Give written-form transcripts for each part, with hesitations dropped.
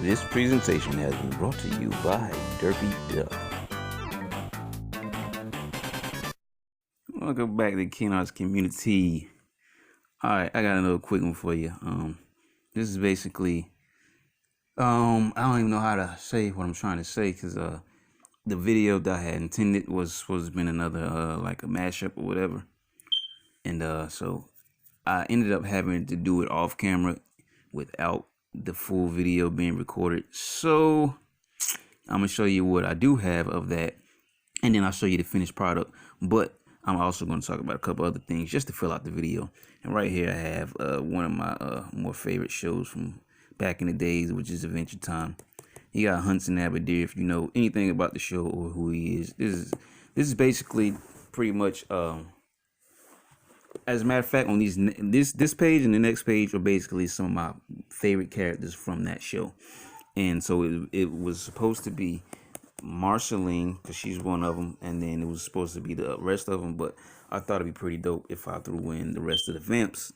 This presentation has been brought to you by Derpy Duck. Welcome back to Ken Arts Community. Alright, I got another quick one for you. This is basically I don't even know how to say what I'm trying to say, because the video that I had intended was supposed to have been another like a mashup or whatever. And so I ended up having to do it off camera without the full video being recorded. So I'm gonna show you what I do have of that, and then I'll show you the finished product. But I'm also going to talk about a couple other things just to fill out the video. And right here I have one of my more favorite shows from back in the days, which is Adventure Time. You got Hunts and Abadir. If you know anything about the show or who he is, this is basically pretty much as a matter of fact, on this page and the next page are basically some of my favorite characters from that show. And so it was supposed to be Marceline, because she's one of them, and then it was supposed to be the rest of them, but I thought it'd be pretty dope if I threw in the rest of the vamps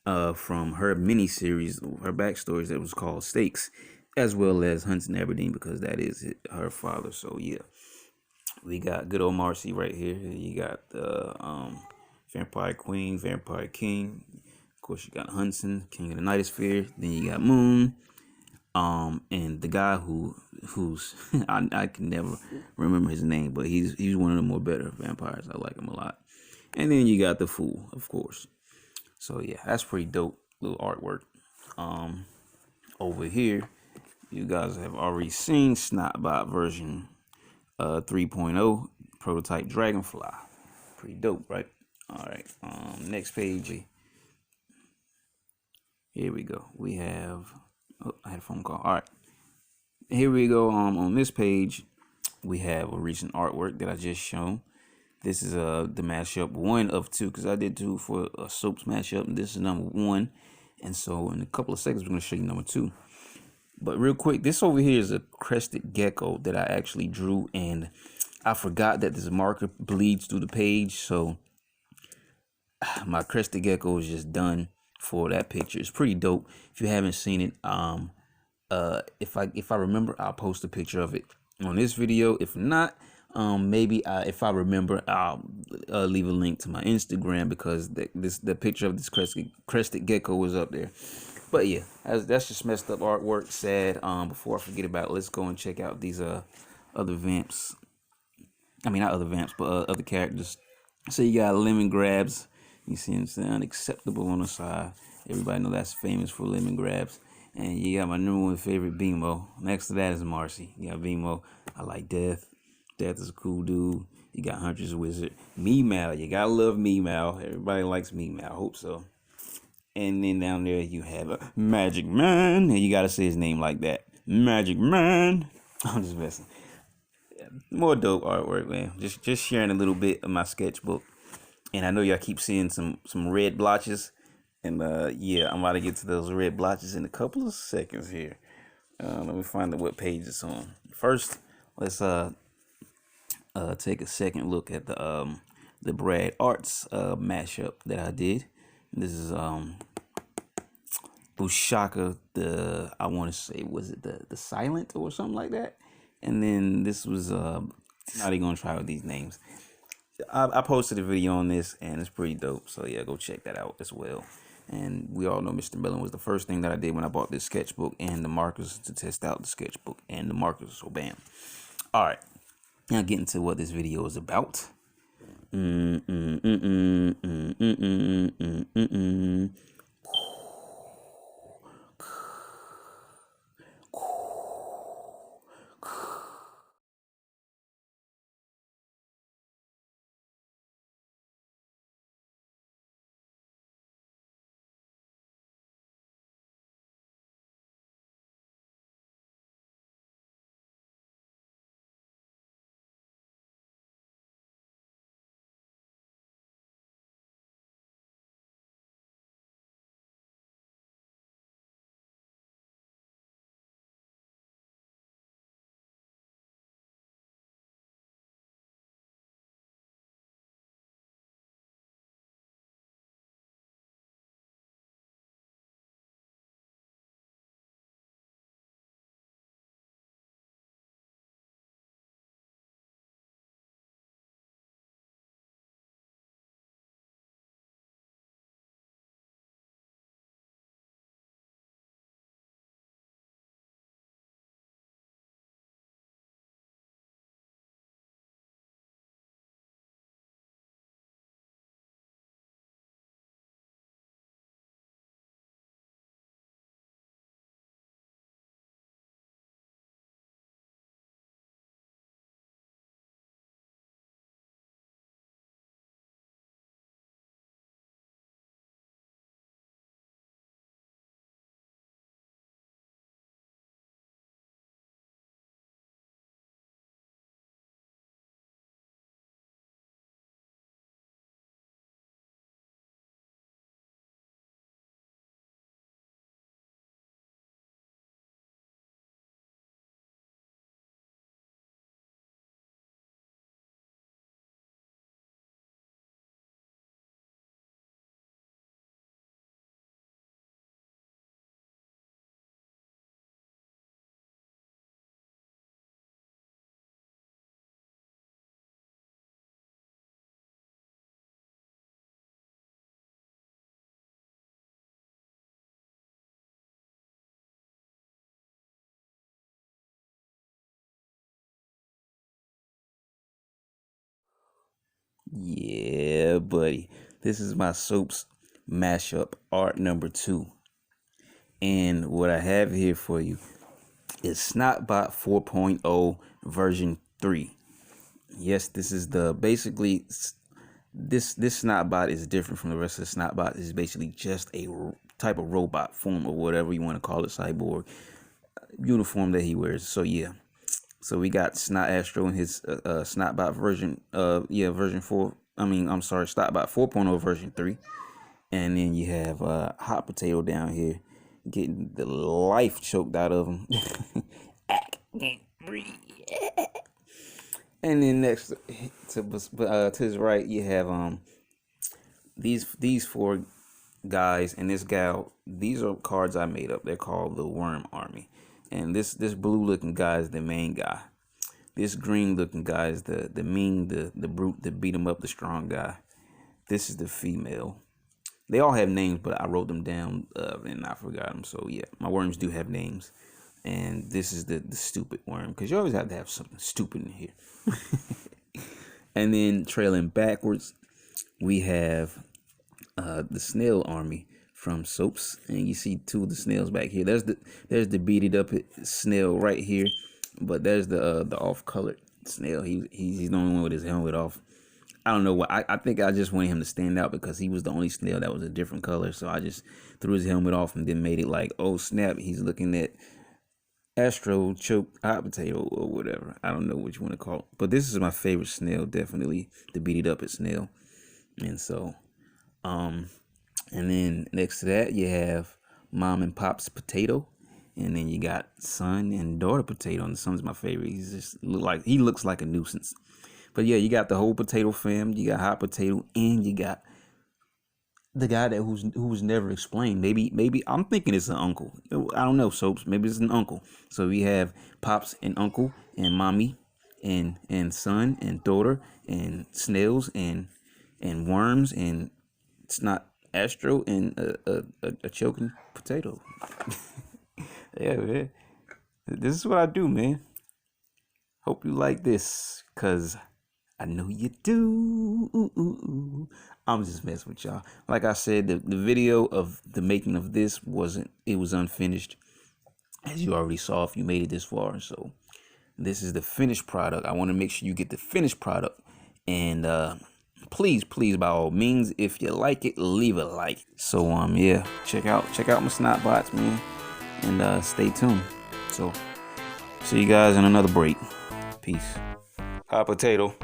from her mini series, her backstories that was called Stakes, as well as Hunts in Aberdeen, because that is her father. So yeah, we got good old Marcy right here. You got the Vampire Queen, Vampire King. Of course, you got Hunson, King of the Nightosphere. Then you got Moon. And the guy who's I can never remember his name, but he's one of the more better vampires. I like him a lot. And then you got the Fool, of course. So yeah, that's pretty dope little artwork. Over here, you guys have already seen SNOTBOT version 3.0 prototype Dragonfly. Pretty dope, right? All right. Next page. Here we go. We have. Oh, I had a phone call. All right. Here we go. On this page, we have a recent artwork that I just shown. This is the mashup 1 of 2, because I did 2 for a soaps mashup, and this is number 1. And so in a couple of seconds, we're going to show you number 2. But real quick, this over here is a crested gecko that I actually drew, and I forgot that this marker bleeds through the page, so my crested gecko is just done for that picture. It's pretty dope. If you haven't seen it, if I remember, I'll post a picture of it on this video. If not, maybe if I remember, I'll leave a link to my Instagram, because the picture of this crested gecko was up there. But yeah, that's just messed up artwork. Sad. Before I forget about it, let's go and check out these other vamps. I mean, not other vamps, but other characters. So you got Lemon Grabs. You see him saying unacceptable on the side. Everybody know that's famous for lemon grabs. And you got my #1 favorite, Bimo. Next to that is Marcy. You got Bimo. I like Death. Death is a cool dude. You got Huntress Wizard. Meow. You gotta love Meow. Everybody likes Meow. I hope so. And then down there you have a Magic Man. And you gotta say his name like that. Magic Man. I'm just messing. More dope artwork, man. Just sharing a little bit of my sketchbook. And I know y'all keep seeing some red blotches. And yeah, I'm about to get to those red blotches in a couple of seconds here. Let me find out what page it's on. First, let's take a second look at the Brad Artz mashup that I did. This is Ushaka, I want to say, was it the Silent or something like that? And then this was not even gonna try with these names. I posted a video on this, and it's pretty dope. So yeah, go check that out as well. And we all know Mr. Mellon was the first thing that I did when I bought this sketchbook and the markers to test out the sketchbook and the markers. So bam. All right, now getting to what this video is about. Yeah, buddy. This is my soaps mashup art number 2. And what I have here for you is SNOTBOT 4.0 version 3. Yes, this is the basically this SNOTBOT is different from the rest of the SNOTBOT. It's basically just a type of robot form or whatever you want to call it, cyborg uniform that he wears. So yeah. So we got Snot Astro in his SNOTBOT version version 4. I'm sorry, SNOTBOT 4.0 version 3. And then you have Hot Potato down here getting the life choked out of him. I can't breathe. And then next to his right, you have these 4 guys and this gal. These are cards I made up. They're called the Worm Army. And this blue looking guy is the main guy. This green looking guy is the brute that beat him up, the strong guy. This is the female. They all have names, but I wrote them down and I forgot them. So yeah, my worms do have names. And this is the stupid worm, because you always have to have something stupid in here. And then trailing backwards, we have the snail army from soaps, and you see 2 of the snails back here. There's the beated up snail right here, but there's the off colored snail. He's the only one with his helmet off. I don't know what I think I just wanted him to stand out because he was the only snail that was a different color. So I just threw his helmet off and then made it like, oh snap, he's looking at Astro choked Hot Potato or whatever. I don't know what you want to call it. But this is my favorite snail, definitely the beat it up snail. And so and then next to that you have Mom and Pop's Potato. And then you got Son and Daughter Potato. And the son's my favorite. He looks like a nuisance. But yeah, you got the whole potato fam. You got Hot Potato, and you got the guy that who's never explained. Maybe I'm thinking it's an uncle. I don't know, soaps. Maybe it's an uncle. So we have Pops and Uncle and Mommy and Son and Daughter and snails and worms, and it's not Astro and a choking potato. Yeah, man. This is what I do, man. Hope you like this, cause I know you do. I'm just messing with y'all. Like I said, the video of the making of this was unfinished, as you already saw if you made it this far. So this is the finished product. I want to make sure you get the finished product. And please, by all means, if you like it, leave a like. So yeah, check out my SNOTBOTs, man, and stay tuned. So see you guys in another break. Peace. Hot Potato.